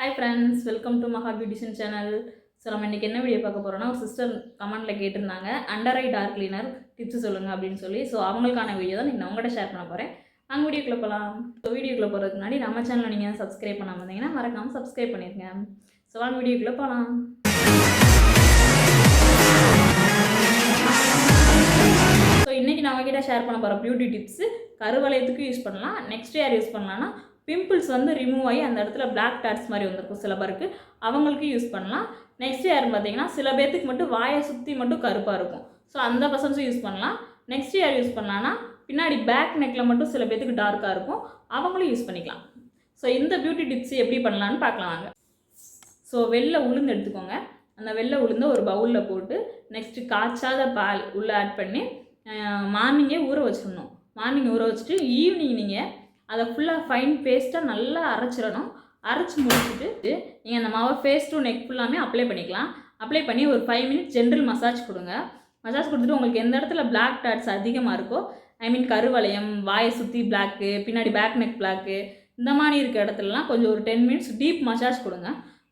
Hi friends, welcome to மகா beautician channel. So நம்ம இன்றைக்கி என்ன வீடியோ பார்க்க போகிறோன்னா, ஒரு சிஸ்டர் கமெண்ட்டில் கேட்டிருந்தாங்க under eye dark cleaner tips சொல்லுங்கள் அப்படின்னு சொல்லி. ஸோ அவங்களுக்கான வீடியோ தான் நான் உங்கள்கிட்ட ஷேர் பண்ண போகிறேன். அங்கே வீடியோக்குள்ளே போகலாம். ஸோ வீடியோக்குள்ளே போகிறதுக்கு முன்னாடி நம்ம சேனலை நீங்கள் சப்ஸ்கிரைப் பண்ணாமல் இருந்தீங்கன்னா மறக்காமல் சப்ஸ்கிரைப் பண்ணிடுங்க. ஸோ வாங்க வீடியோக்குள்ளே போகலாம். ஸோ இன்றைக்கி நான் உங்ககிட்ட ஷேர் பண்ண போகிற பியூட்டி டிப்ஸு கருவளையத்துக்கு யூஸ் பண்ணலாம். நெக்ஸ்ட் யார் யூஸ் பண்ணலான்னா, பிம்பிள்ஸ் ரிமூவ் ஆகி அந்த இடத்துல பிளாக் டாட்ஸ் மாதிரி வந்திருக்கும் சில பேருக்கு, அவங்களுக்கு யூஸ் பண்ணலாம். நெக்ஸ்ட் யாருன்னு பார்த்தீங்கன்னா, சில பேர்த்துக்கு மட்டும் வாயை சுற்றி மட்டும் கருப்பாக இருக்கும். ஸோ அந்த பர்சன்ஸும் யூஸ் பண்ணலாம். நெக்ஸ்ட் யார் யூஸ் பண்ணலான்னா, பின்னாடி பேக் நெக்கில் மட்டும் சில பேர்த்துக்கு டார்க்காக இருக்கும், அவங்களும் யூஸ் பண்ணிக்கலாம். ஸோ இந்த பியூட்டி டிப்ஸ் எப்படி பண்ணலான்னு பார்க்கலாம் வாங்க. ஸோ வெள்ளை உளுந்து எடுத்துக்கோங்க. அந்த வெள்ளை உளுந்து ஒரு பவுலில் போட்டு நெக்ஸ்ட்டு காய்ச்சாத பால் உள்ளே ஆட் பண்ணி மார்னிங்கே ஊற வச்சிடணும். மார்னிங் ஊற வச்சுட்டு ஈவினிங் நீங்கள் அதை ஃபுல்லாக ஃபைன் பேஸ்ட்டாக நல்லா அரைச்சிடணும். அரைச்சி முடிச்சுட்டு நீங்கள் அந்த மாவை ஃபேஸ் டு நெக் ஃபுல்லாமே அப்ளை பண்ணிக்கலாம். அப்ளை பண்ணி ஒரு 5 மினிட்ஸ் ஜென்ரல் மசாஜ் கொடுங்க. மசாஜ் கொடுத்துட்டு உங்களுக்கு எந்த இடத்துல பிளாக் டாட்ஸ் அதிகமாக இருக்கோ, ஐ மீன் கருவளையம், வாயை சுற்றி பிளாக்கு, பின்னாடி பேக் நெக் பிளாக்கு, இந்த மாதிரி இருக்க இடத்துலலாம் கொஞ்சம் ஒரு 10 மினிட்ஸ் டீப் மசாஜ் கொடுங்க.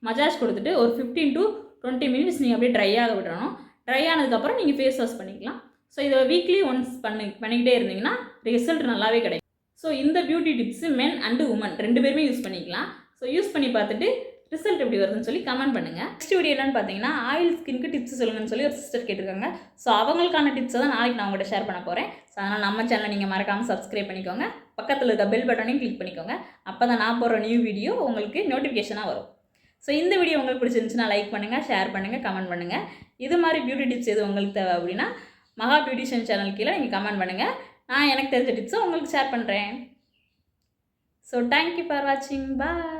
மசாஜ் கொடுத்துட்டு ஒரு 15 to 20 மினிட்ஸ் நீங்கள் அப்படியே ட்ரை ஆக விடணும். ட்ரை ஆனதுக்கப்புறம் நீங்கள் ஃபேஸ் வாஷ் பண்ணிக்கலாம். ஸோ இதை வீக்லி ஒன்ஸ் பண்ணிக்கிட்டே இருந்தீங்கன்னா ரிசல்ட் நல்லாவே கிடைக்கும். ஸோ இந்த beauty tips men and women 2 பேருமே யூஸ் பண்ணிக்கலாம். ஸோ யூஸ் பண்ணி பார்த்துட்டு ரிசல்ட் எப்படி வருதுன்னு சொல்லி கமெண்ட் பண்ணுங்கள். நெக்ஸ்ட் வீடியோ என்னென்னு பார்த்தீங்கன்னா, ஆயில் ஸ்கின்க்கு டிப்ஸ் சொல்லுங்கன்னு சொல்லி ஒரு சிஸ்டர் கேட்டிருக்காங்க. ஸோ அவங்களுக்கான டிப்ஸை தான் நாளைக்கு நான் உங்கள்கிட்ட ஷேர் பண்ண போகிறேன். ஸோ அதனால் நம்ம சேனலை நீங்கள் மறக்காமல் சப்ஸ்கிரைப் பண்ணிக்கோங்க. பக்கத்தில் இருக்க பெல் பட்டனையும் கிளிக் பண்ணிக்கோங்க. அப்போ தான் நான் போடுற நியூ வீடியோ உங்களுக்கு நோட்டிஃபிகேஷனாக வரும். ஸோ இந்த வீடியோ உங்களுக்கு பிடிச்சிருந்துச்சுன்னா லைக் பண்ணுங்கள், ஷேர் பண்ணுங்கள், கமெண்ட் பண்ணுங்கள். இது மாதிரி பியூட்டி டிப்ஸ் எது உங்களுக்கு தேவை அப்படின்னா மகா பியூட்டிஷன் சேனல் கீழே நீங்கள் கமெண்ட் பண்ணுங்கள். நான் எனக்கு தெரிஞ்ச டிப்ஸை உங்களுக்கு ஷேர் பண்ணுறேன். So thank you for watching. Bye.